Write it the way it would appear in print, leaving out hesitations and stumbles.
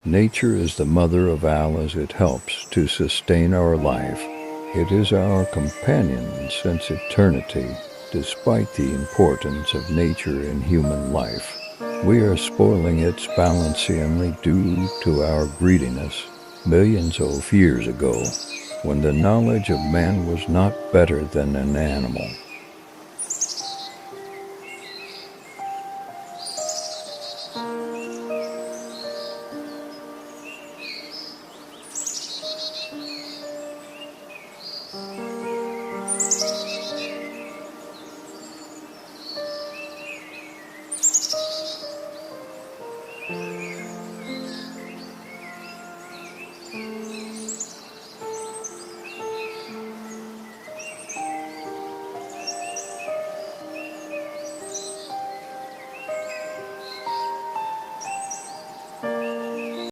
Nature is the mother of all as it helps to sustain our life. It is our companion since eternity, despite the importance of nature in human life. We are spoiling its balance due to our greediness millions of years ago, when the knowledge of man was not better than an animal.